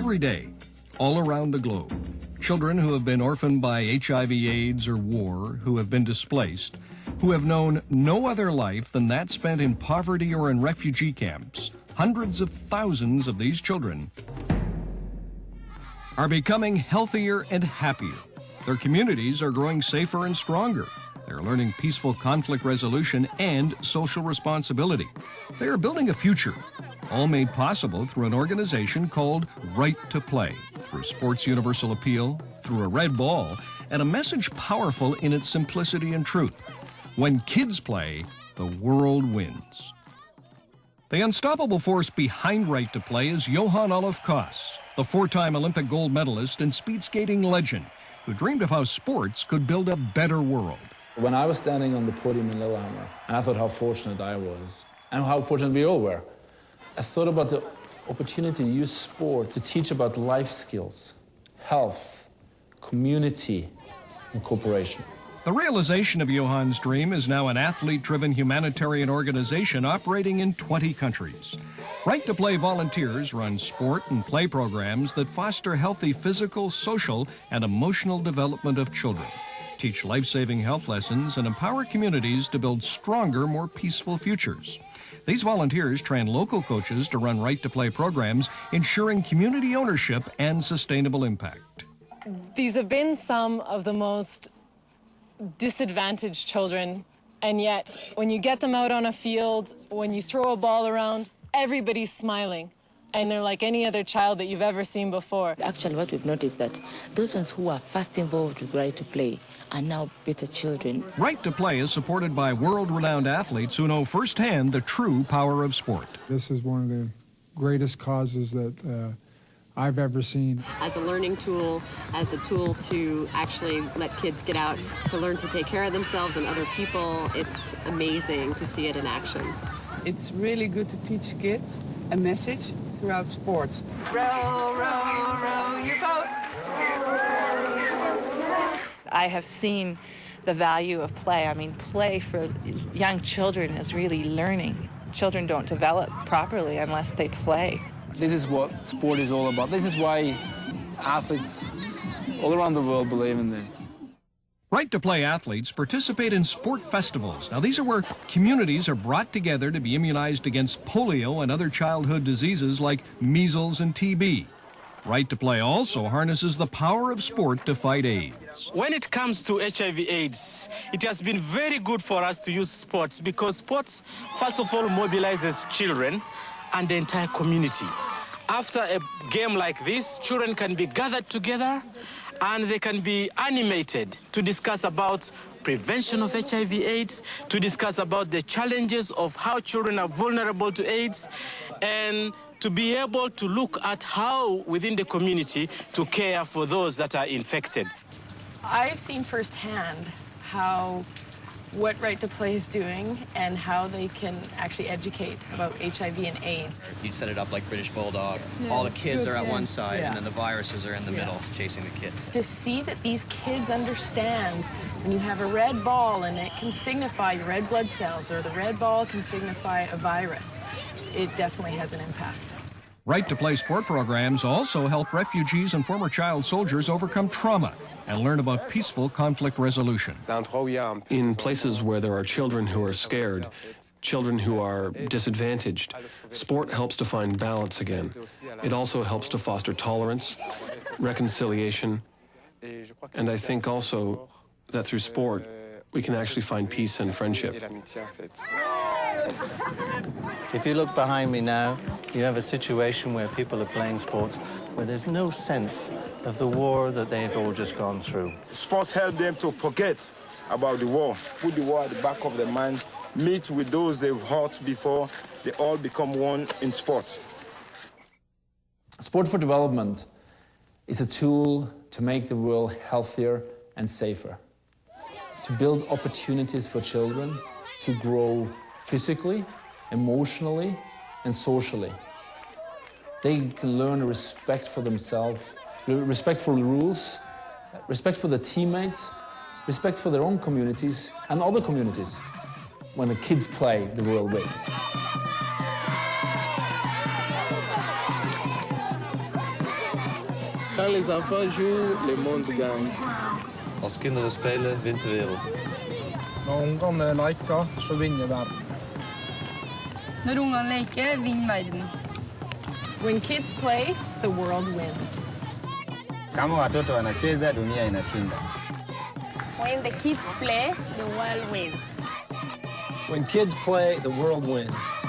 every day, all around the globe. Children who have been orphaned by HIV/AIDS or war, who have been displaced, who have known no other life than that spent in poverty or in refugee camps. Hundreds of thousands of these children are becoming healthier and happier. Their communities are growing safer and stronger. They're learning peaceful conflict resolution and social responsibility. They are building a future, all made possible through an organization called Right to Play, through sports universal appeal, through a red ball, and a message powerful in its simplicity and truth. When kids play, the world wins. The unstoppable force behind Right to Play is Johan Olaf Koss, the four-time Olympic gold medalist and speed skating legend, who dreamed of how sports could build a better world. When I was standing on the podium in Lillehammer, and I thought how fortunate I was, and how fortunate we all were, I thought about the opportunity to use sport to teach about life skills, health, community, and cooperation. The realization of Johan's dream is now an athlete-driven humanitarian organization operating in 20 countries. Right to Play volunteers run sport and play programs that foster healthy physical, social, and emotional development of children, teach life-saving health lessons, and empower communities to build stronger, more peaceful futures. These volunteers train local coaches to run Right to Play programs, ensuring community ownership and sustainable impact. These have been some of the most disadvantaged children, and yet when you get them out on a field, when you throw a ball around, everybody's smiling. And they're like any other child that you've ever seen before. Actually, what we've noticed is that those ones who are first involved with Right to Play are now better children. Right to Play is supported by world-renowned athletes who know firsthand the true power of sport. This is one of the greatest causes that I've ever seen. As a learning tool, as a tool to actually let kids get out to learn to take care of themselves and other people, it's amazing to see it in action. It's really good to teach kids a message throughout sports. Row, row, row your boat. I have seen the value of play. I mean, play for young children is really learning. Children don't develop properly unless they play. This is what sport is all about. This is why athletes all around the world believe in this. Right to Play athletes participate in sport festivals. Now, these are where communities are brought together to be immunized against polio and other childhood diseases like measles and TB. Right to Play also harnesses the power of sport to fight AIDS. When it comes to HIV/AIDS, it has been very good for us to use sports because sports, first of all, mobilizes children and the entire community. After a game like this, children can be gathered together and they can be animated to discuss about prevention of HIV/AIDS, to discuss about the challenges of how children are vulnerable to AIDS, and to be able to look at how within the community to care for those that are infected. I've seen firsthand what Right to Play is doing and how they can actually educate about HIV and AIDS. You set it up like British Bulldog. All the kids are at one side, and then the viruses are in the middle chasing the kids. To see that these kids understand when you have a red ball and it can signify your red blood cells, or the red ball can signify a virus, it definitely has an impact. Right to Play sport programs also help refugees and former child soldiers overcome trauma and learn about peaceful conflict resolution. In places where there are children who are scared, children who are disadvantaged, sport helps to find balance again. It also helps to foster tolerance, reconciliation, and I think also that through sport, we can actually find peace and friendship. If you look behind me now, you have a situation where people are playing sports where there's no sense of the war that they've all just gone through. Sports help them to forget about the war, put the war at the back of their mind, meet with those they've hurt before, they all become one in sports. Sport for development is a tool to make the world healthier and safer, to build opportunities for children to grow physically, emotionally, and socially. They can learn respect for themselves, respect for the rules, respect for their teammates, respect for their own communities and other communities. When the kids play, the world wins. Quand les enfants jouent, le monde gagne. Als kinderen spelen, wint de wereld. Når ungene leker, så vinner verden. Når ungene leker, vinner verden. When kids play, the world wins. Kama watoto wanacheza, dunia inashinda. When the kids play, the world wins. When kids play, the world wins.